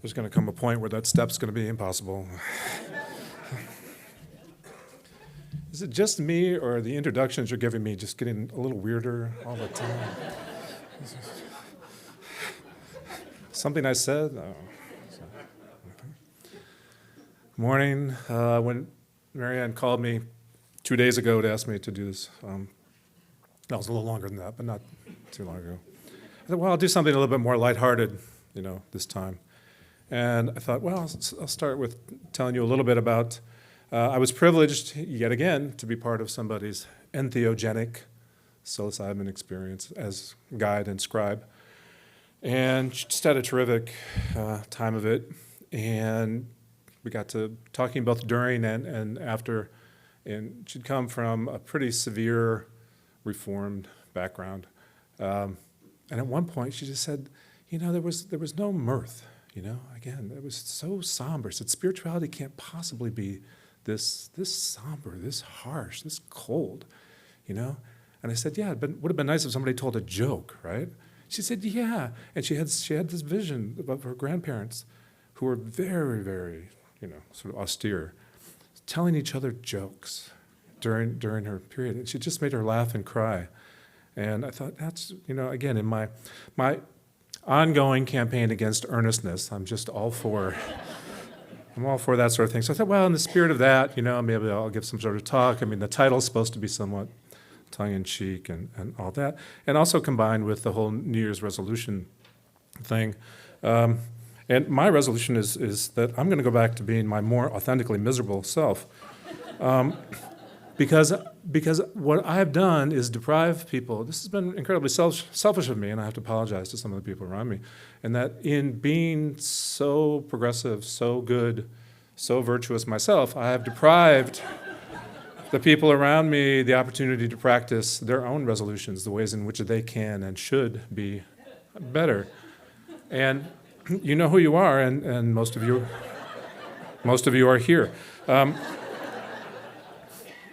There's going to come a point where that step's going to be impossible. Is it just me, or the introductions you're giving me just getting a little weirder all the time? Something I said? Oh. Morning. When Marianne called me 2 days ago to ask me to do this, that was a little longer than that, but not too long ago. I thought, well, I'll do something a little bit more lighthearted, this time. And I thought, well, I'll start with telling you a little bit about, I was privileged, yet again, to be part of somebody's entheogenic psilocybin experience as guide and scribe. And just had a terrific time of it. And we got to talking both during and after. And she'd come from a pretty severe Reformed background. And at one point, she just said, there was no mirth. Again, it was so somber. She said, spirituality can't possibly be this somber, this harsh, this cold, And I said, yeah, but it would have been nice if somebody told a joke, right? She said, yeah. And she had this vision of her grandparents who were very, very, sort of austere, telling each other jokes during her period. And she just made her laugh and cry. And I thought, that's, again, in my ongoing campaign against earnestness, I'm all for that sort of thing. So I thought, well, in the spirit of that, maybe I'll give some sort of talk. I mean, the title's supposed to be somewhat tongue-in-cheek and all that, and also combined with the whole New Year's resolution thing. And my resolution is that I'm going to go back to being my more authentically miserable self. Because what I've done is deprive people, this has been incredibly selfish of me, and I have to apologize to some of the people around me, and that in being so progressive, so good, so virtuous myself, I have deprived the people around me the opportunity to practice their own resolutions, the ways in which they can and should be better. And you know who you are, and most of you are here.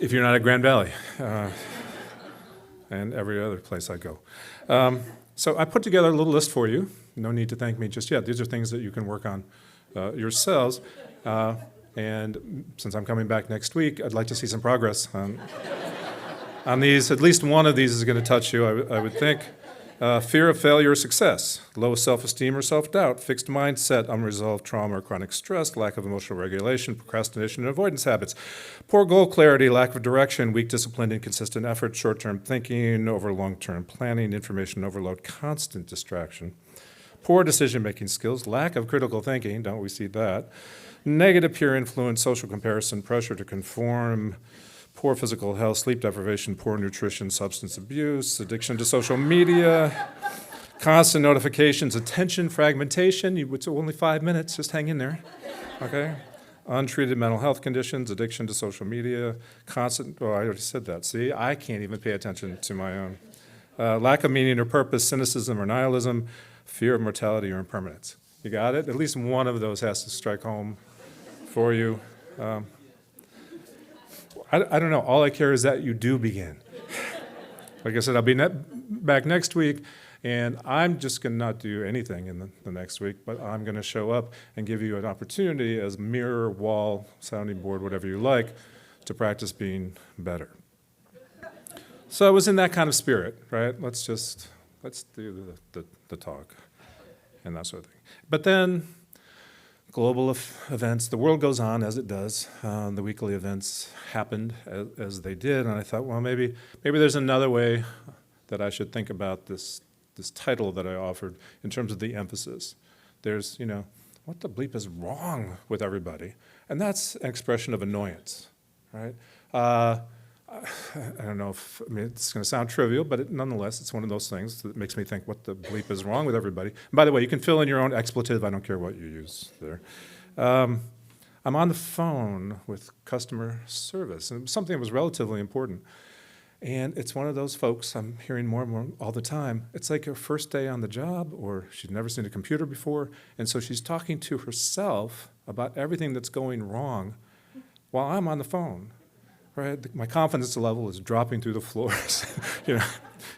If you're not at Grand Valley, and every other place I go. So I put together a little list for you. No need to thank me just yet. These are things that you can work on yourselves. And since I'm coming back next week, I'd like to see some progress on these. At least one of these is going to touch you, I would think. Fear of failure or success, low self-esteem or self-doubt, fixed mindset, unresolved trauma or chronic stress, lack of emotional regulation, procrastination and avoidance habits, poor goal clarity, lack of direction, weak discipline, inconsistent effort, short-term thinking, over long-term planning, information overload, constant distraction, poor decision-making skills, lack of critical thinking, don't we see that, negative peer influence, social comparison, pressure to conform, poor physical health, sleep deprivation, poor nutrition, substance abuse, addiction to social media, constant notifications, attention fragmentation. It's only 5 minutes, just hang in there, okay? Untreated mental health conditions, addiction to social media, I already said that. See, I can't even pay attention to my own. Lack of meaning or purpose, cynicism or nihilism, fear of mortality or impermanence. You got it? At least one of those has to strike home for you. I don't know. All I care is that you do begin. Like I said, I'll be back next week, and I'm just going to not do anything in the next week, but I'm going to show up and give you an opportunity as mirror, wall, sounding board, whatever you like, to practice being better. So I was in that kind of spirit, right? Let's do the talk and that sort of thing. But then global events, the world goes on as it does. The weekly events happened as they did, and I thought, well, maybe there's another way that I should think about this title that I offered in terms of the emphasis. There's, what the bleep is wrong with everybody? And that's an expression of annoyance, right? I don't know it's going to sound trivial, but nonetheless, it's one of those things that makes me think, what the bleep is wrong with everybody? And by the way, you can fill in your own expletive. I don't care what you use there. I'm on the phone with customer service, and it was something that was relatively important. And it's one of those folks I'm hearing more and more all the time. It's like her first day on the job, or she's never seen a computer before, and so she's talking to herself about everything that's going wrong while I'm on the phone. Right? My confidence level is dropping through the floors.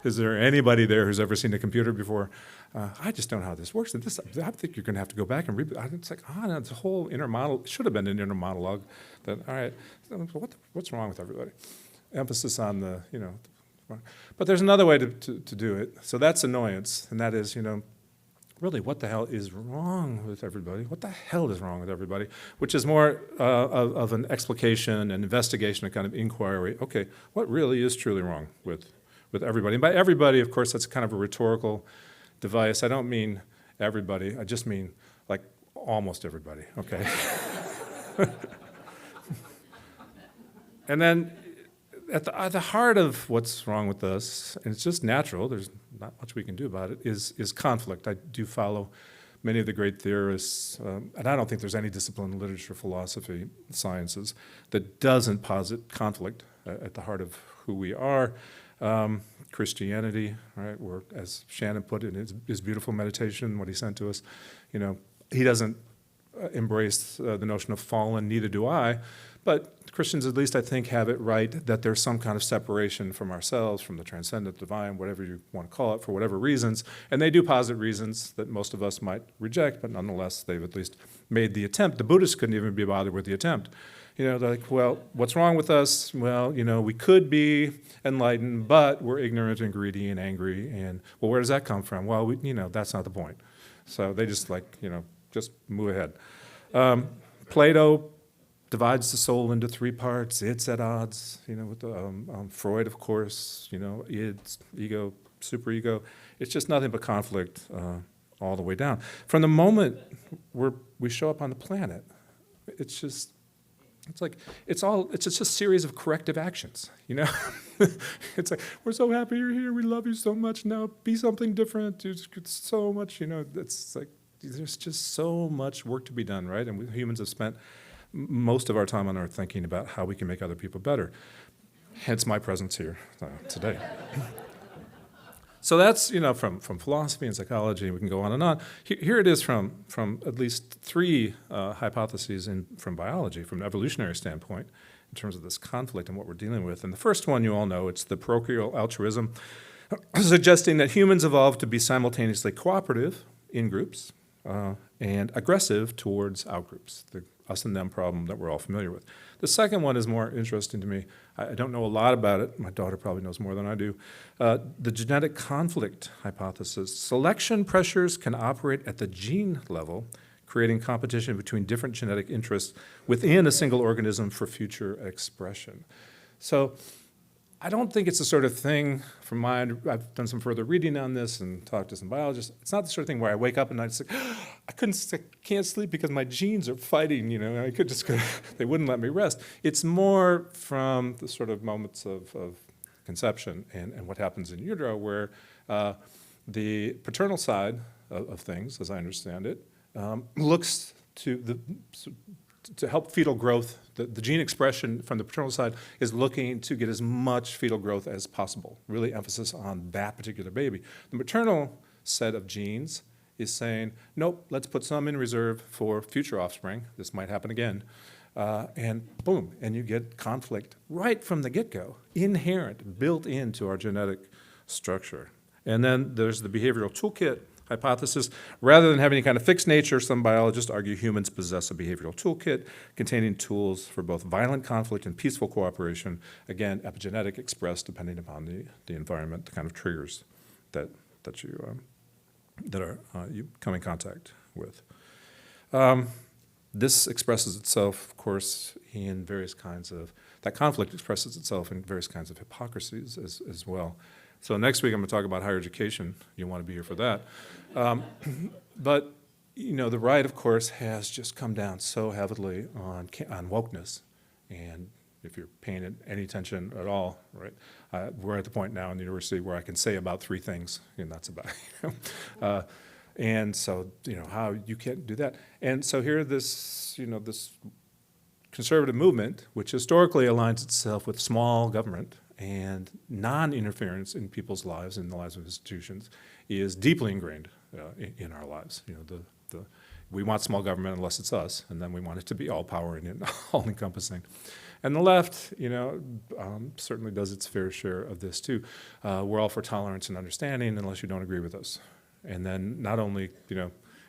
Is there anybody there who's ever seen a computer before? I just don't know how this works. And I think you're going to have to go back and read. It's like, no, it's a whole inner monologue. Should have been an inner monologue. That, all right, what's wrong with everybody? Emphasis on the, But there's another way to do it. So that's annoyance, and that is, really, what the hell is wrong with everybody? What the hell is wrong with everybody? Which is more of an explication, an investigation, a kind of inquiry. Okay, what really is truly wrong with everybody? And by everybody, of course, that's kind of a rhetorical device. I don't mean everybody. I just mean, like, almost everybody, okay? And then at the heart of what's wrong with us, and it's just natural, there's not much we can do about it, is conflict. I do follow many of the great theorists, and I don't think there's any discipline in literature, philosophy, sciences, that doesn't posit conflict at the heart of who we are. Christianity, right, where, as Shannon put it in his beautiful meditation, what he sent to us, he doesn't embrace the notion of fallen, neither do I, but Christians, at least I think, have it right that there's some kind of separation from ourselves, from the transcendent, divine, whatever you want to call it, for whatever reasons. And they do posit reasons that most of us might reject, but nonetheless, they've at least made the attempt. The Buddhists couldn't even be bothered with the attempt. They're like, well, what's wrong with us? Well, we could be enlightened, but we're ignorant and greedy and angry. And, well, where does that come from? Well, that's not the point. So they just just move ahead. Plato divides the soul into three parts. It's at odds, with the, Freud, of course, id, ego, superego. It's just nothing but conflict all the way down. From the moment we show up on the planet, it's just a series of corrective actions, It's like, we're so happy you're here, we love you so much, now be something different, it's so much, it's like, there's just so much work to be done, right? And humans have spent most of our time on Earth thinking about how we can make other people better. Hence my presence here today. So that's, from philosophy and psychology, we can go on and on. Here it is from at least three hypotheses from biology, from an evolutionary standpoint, in terms of this conflict and what we're dealing with. And the first one you all know, it's the parochial altruism, suggesting that humans evolved to be simultaneously cooperative in groups and aggressive towards outgroups, the us and them problem that we're all familiar with. The second one is more interesting to me. I don't know a lot about it. My daughter probably knows more than I do. The genetic conflict hypothesis. Selection pressures can operate at the gene level, creating competition between different genetic interests within a single organism for future expression. So I don't think it's the sort of thing, I've done some further reading on this and talked to some biologists. It's not the sort of thing where I wake up and I say, I can't sleep because my genes are fighting, I could just go, they wouldn't let me rest. It's more from the sort of moments of conception and what happens in utero, where the paternal side of things, as I understand it, looks to help fetal growth. The gene expression from the paternal side is looking to get as much fetal growth as possible, really emphasis on that particular baby. The maternal set of genes is saying, nope, let's put some in reserve for future offspring. This might happen again. And boom, and you get conflict right from the get-go, inherent, built into our genetic structure. And then there's the behavioral toolkit hypothesis. Rather than having any kind of fixed nature, some biologists argue humans possess a behavioral toolkit containing tools for both violent conflict and peaceful cooperation. Again, epigenetic, expressed depending upon the environment, the kind of triggers that you come in contact with. This expresses itself, of course, in various kinds of, that conflict expresses itself in various kinds of hypocrisies as well. So next week I'm going to talk about higher education. You want to be here for that. But, the right, of course, has just come down so heavily on wokeness. And if you're paying any attention at all, right, we're at the point now in the university where I can say about three things, and that's about it. And so, how you can't do that. And so here, this conservative movement, which historically aligns itself with small government and non-interference in people's lives, in the lives of institutions, is deeply ingrained in our lives. we want small government unless it's us, and then we want it to be all-powering and all-encompassing. And the left, certainly does its fair share of this too. We're all for tolerance and understanding unless you don't agree with us. And then not only,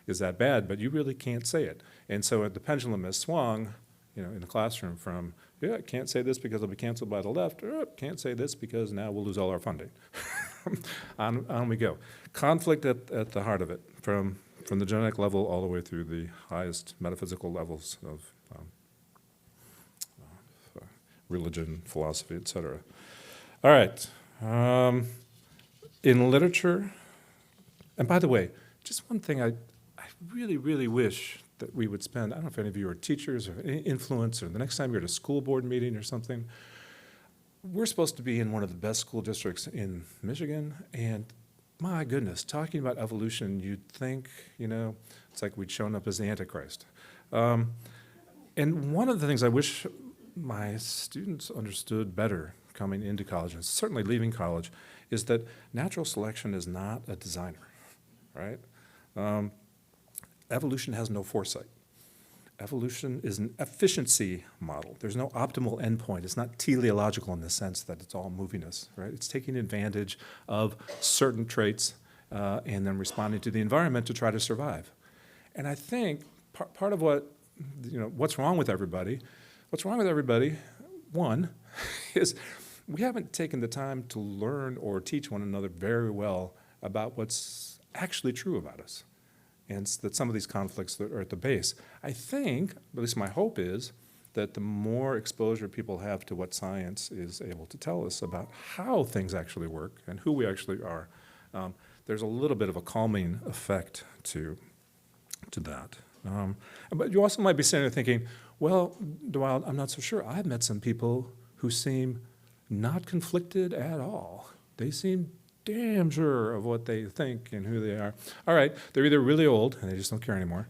is that bad, but you really can't say it. And so the pendulum has swung, in the classroom from, can't say this because it'll be canceled by the left, or can't say this because now we'll lose all our funding. on we go. Conflict at the heart of it, from the genetic level all the way through the highest metaphysical levels of religion, philosophy, etc. All right. In literature, and by the way, just one thing I really, really wish that we would spend, I don't know if any of you are teachers or any influence, or the next time you're at a school board meeting or something, we're supposed to be in one of the best school districts in Michigan, and my goodness, talking about evolution, you'd think, it's like we'd shown up as the Antichrist. And one of the things I wish my students understood better coming into college, and certainly leaving college, is that natural selection is not a designer, right? Evolution has no foresight. Evolution is an efficiency model. There's no optimal endpoint. It's not teleological in the sense that it's all moviness, right? It's taking advantage of certain traits and then responding to the environment to try to survive. And I think part of what's wrong with everybody, one, is we haven't taken the time to learn or teach one another very well about what's actually true about us. And that some of these conflicts that are at the base. I think, at least my hope is, that the more exposure people have to what science is able to tell us about how things actually work and who we actually are, there's a little bit of a calming effect to that. But you also might be sitting there thinking, well, DeWilde, I'm not so sure. I've met some people who seem not conflicted at all. They seem damn sure of what they think and who they are. All right, they're either really old and they just don't care anymore.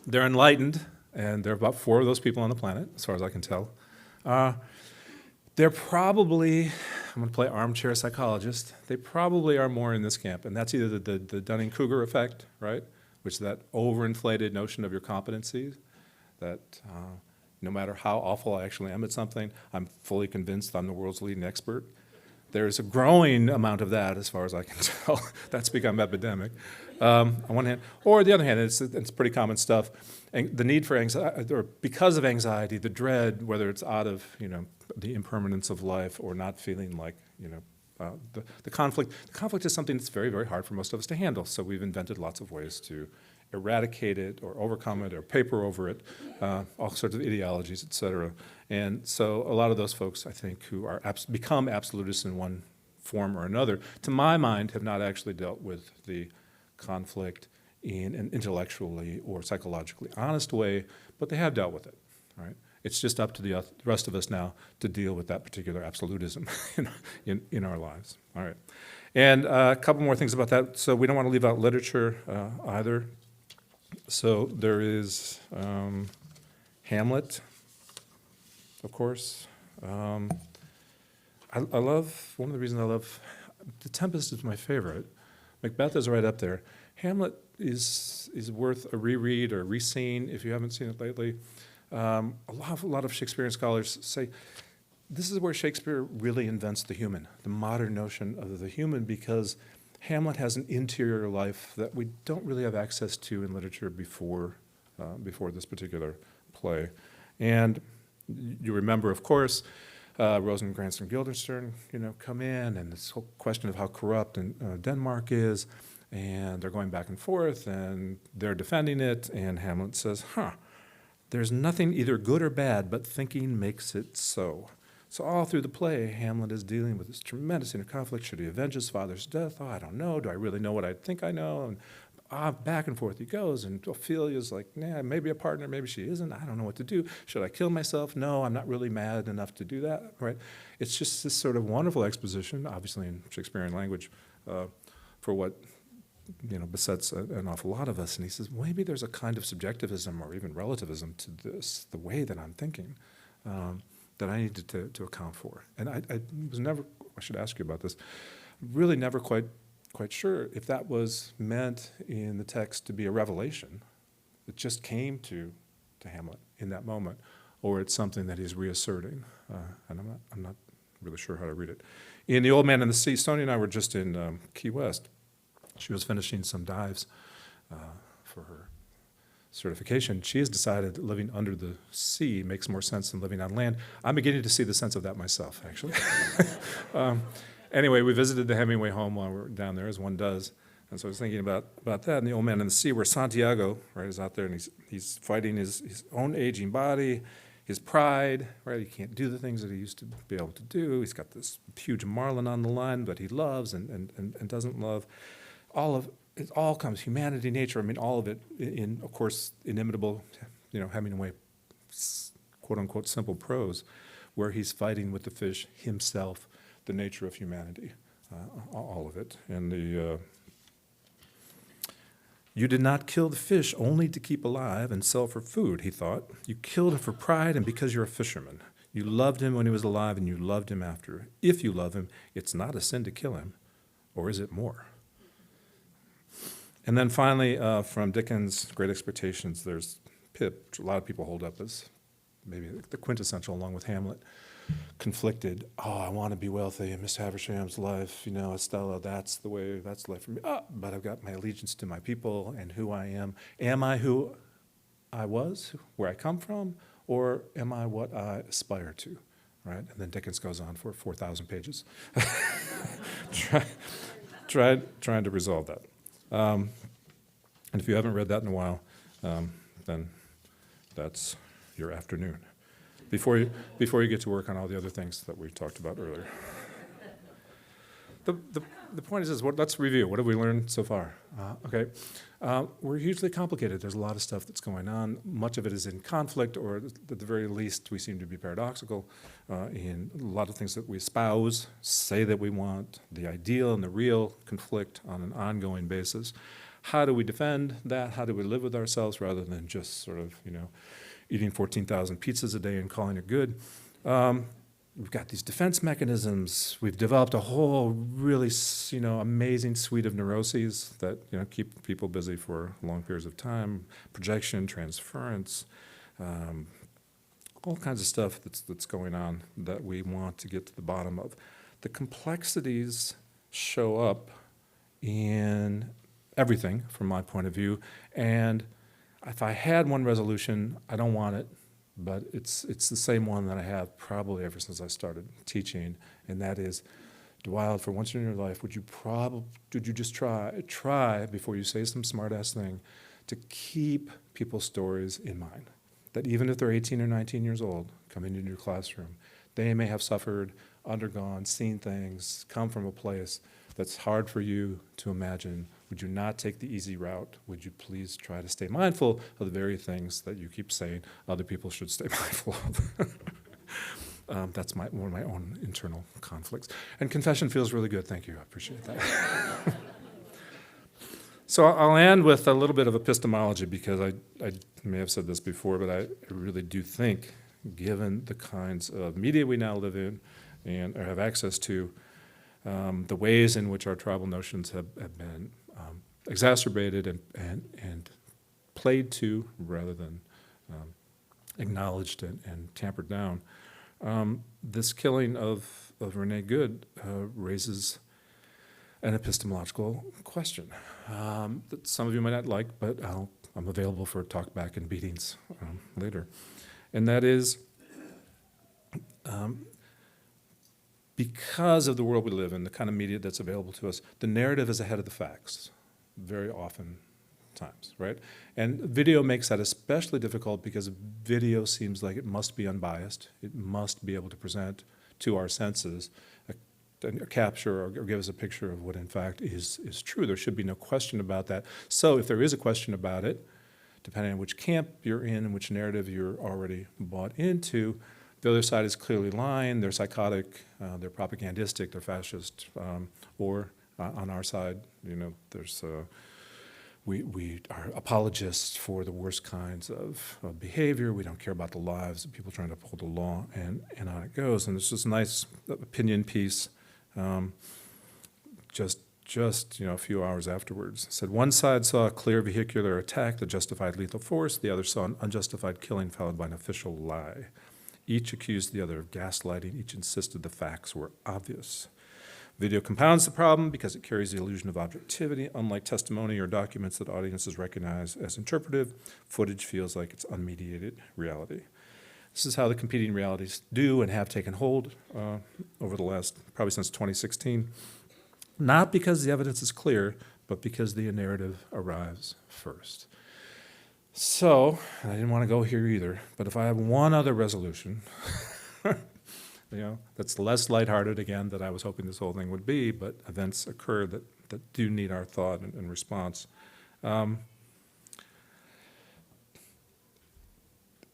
They're enlightened, and there are about 4 of those people on the planet, as far as I can tell. They're probably, I'm going to play armchair psychologist, they probably are more in this camp, and that's either the Dunning-Kruger effect, right, which is that overinflated notion of your competencies, that no matter how awful I actually am at something, I'm fully convinced I'm the world's leading expert. There's a growing amount of that, as far as I can tell. That's become epidemic, on one hand. Or on the other hand, it's pretty common stuff. And the need for anxiety, or because of anxiety, the dread, whether it's out of the impermanence of life or not feeling like the conflict. The conflict is something that's very, very hard for most of us to handle. So we've invented lots of ways to eradicate it or overcome it or paper over it, all sorts of ideologies, et cetera. And so a lot of those folks, I think, who are become absolutists in one form or another, to my mind, have not actually dealt with the conflict in an intellectually or psychologically honest way, but they have dealt with it, right? It's just up to the rest of us now to deal with that particular absolutism in our lives. All right. And a couple more things about that. So we don't want to leave out literature either. So there is Hamlet, of course. I love, one of the reasons I love, The Tempest is my favorite. Macbeth is right up there. Hamlet is worth a reread or re-seen if you haven't seen it lately. A lot of Shakespearean scholars say this is where Shakespeare really invents the human, the modern notion of the human, because Hamlet has an interior life that we don't really have access to in literature before this particular play. And you remember, of course, Rosencrantz and Guildenstern, come in, and this whole question of how corrupt Denmark is, and they're going back and forth, and they're defending it, and Hamlet says, there's nothing either good or bad, but thinking makes it so. So all through the play, Hamlet is dealing with this tremendous inner conflict. Should he avenge his father's death? Oh, I don't know. Do I really know what I think I know? And back and forth he goes, and Ophelia's like, nah, maybe a partner, maybe she isn't. I don't know what to do. Should I kill myself? No, I'm not really mad enough to do that, right? It's just this sort of wonderful exposition, obviously in Shakespearean language, for what besets an awful lot of us. And he says, maybe there's a kind of subjectivism or even relativism to this, the way that I'm thinking, that I needed to account for. And I was never, I should ask you about this, really never quite quite sure if that was meant in the text to be a revelation. It just came to Hamlet in that moment, or it's something that he's reasserting. And I'm not really sure how to read it. In The Old Man and the Sea, Stoney and I were just in Key West. She was finishing some dives for her certification. She has decided that living under the sea makes more sense than living on land. I'm beginning to see the sense of that myself, actually. Anyway, we visited the Hemingway home while we were down there, as one does. And so I was thinking about that in The Old Man and the Sea, where Santiago, right, is out there and he's fighting his own aging body, his pride, right? He can't do the things that he used to be able to do. He's got this huge marlin on the line that he loves and doesn't love. It all comes, humanity, nature, I mean, all of it in, of course, inimitable, Hemingway, quote unquote, simple prose, where he's fighting with the fish himself, the nature of humanity, all of it. And you did not kill the fish only to keep alive and sell for food, he thought. You killed him for pride and because you're a fisherman. You loved him when he was alive and you loved him after. If you love him, it's not a sin to kill him, or is it more? And then finally, from Dickens' Great Expectations, there's Pip, which a lot of people hold up as maybe the quintessential, along with Hamlet. Conflicted. Oh, I want to be wealthy. Miss Haversham's life, Estella, that's life for me. But I've got my allegiance to my people and who I am. Am I who I was, where I come from, or am I what I aspire to, right? And then Dickens goes on for 4,000 pages, trying to resolve that. And if you haven't read that in a while, then that's your afternoon. Before you get to work on all the other things that we talked about earlier. The point is let's review. What have we learned so far? Okay, we're hugely complicated. There's a lot of stuff that's going on. Much of it is in conflict, or at the very least, we seem to be paradoxical in a lot of things that we espouse, say that we want. The ideal and the real conflict on an ongoing basis. How do we defend that? How do we live with ourselves rather than just sort of, eating 14,000 pizzas a day and calling it good? We've got these defense mechanisms. We've developed a whole really, amazing suite of neuroses that, keep people busy for long periods of time. Projection, transference, all kinds of stuff that's going on that we want to get to the bottom of. The complexities show up in everything from my point of view, and if I had one resolution, I don't want it, but it's the same one that I have probably ever since I started teaching, and that is, DeWilde, for once in your life, would you just try before you say some smart-ass thing to keep people's stories in mind, that even if they're 18 or 19 years old, coming into your classroom, they may have suffered, undergone, seen things, come from a place that's hard for you to imagine. Would you not take the easy route? Would you please try to stay mindful of the very things that you keep saying other people should stay mindful of? That's one of my own internal conflicts. And confession feels really good. Thank you. I appreciate that. So I'll end with a little bit of epistemology, because I may have said this before, but I really do think, given the kinds of media we now live in and or have access to, the ways in which our tribal notions have been exacerbated and played to rather than acknowledged and tampered down. This killing of Renee Good raises an epistemological question that some of you might not like, but I'm available for talk back and beatings later. And that is, because of the world we live in, the kind of media that's available to us, the narrative is ahead of the facts, very often times, right? And video makes that especially difficult because video seems like it must be unbiased. It must be able to present to our senses a capture or give us a picture of what in fact is true. There should be no question about that. So if there is a question about it, depending on which camp you're in and which narrative you're already bought into, the other side is clearly lying, they're psychotic, they're propagandistic, they're fascist, or on our side, there's we are apologists for the worst kinds of behavior. We don't care about the lives of people trying to uphold the law, and on it goes. And there's this nice opinion piece just just a few hours afterwards. It said one side saw a clear vehicular attack that justified lethal force. The other saw an unjustified killing followed by an official lie. Each accused the other of gaslighting. Each insisted the facts were obvious. Video compounds the problem because it carries the illusion of objectivity. Unlike testimony or documents that audiences recognize as interpretive, footage feels like it's unmediated reality. This is how the competing realities do and have taken hold over the last, probably since 2016. Not because the evidence is clear, but because the narrative arrives first. So, I didn't want to go here either, but if I have one other resolution, that's less lighthearted again than I was hoping this whole thing would be, but events occur that do need our thought and response.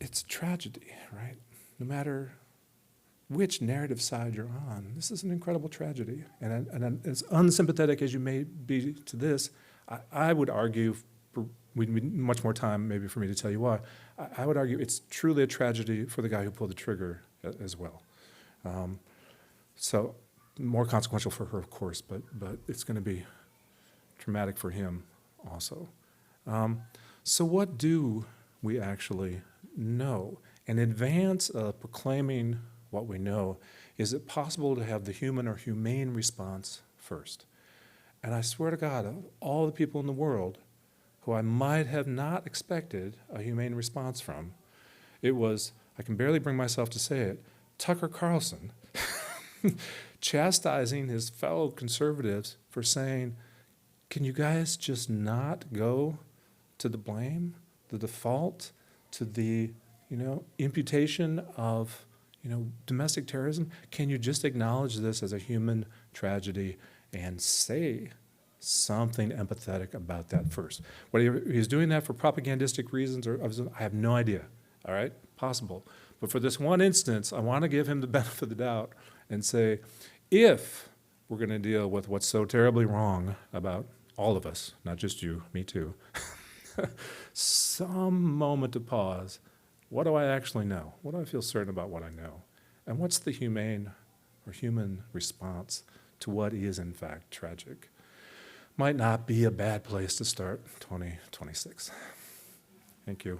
It's tragedy, right? No matter which narrative side you're on, this is an incredible tragedy. And as unsympathetic as you may be to this, I would argue, we'd need much more time maybe for me to tell you why, I would argue it's truly a tragedy for the guy who pulled the trigger as well. So more consequential for her, of course, but it's going to be traumatic for him also. So what do we actually know? In advance of proclaiming what we know, is it possible to have the human or humane response first? And I swear to God, of all the people in the world who I might have not expected a humane response from, it was, I can barely bring myself to say it, Tucker Carlson chastising his fellow conservatives for saying, can you guys just not go to the blame, the default, to the imputation of domestic terrorism? Can you just acknowledge this as a human tragedy and say something empathetic about that first? Whether he's doing that for propagandistic reasons or I have no idea, all right? Possible. But for this one instance, I want to give him the benefit of the doubt and say, if we're going to deal with what's so terribly wrong about all of us, not just you, me too, some moment of pause. What do I actually know? What do I feel certain about what I know? And what's the humane or human response to what is in fact tragic? Might not be a bad place to start 2026. Thank you.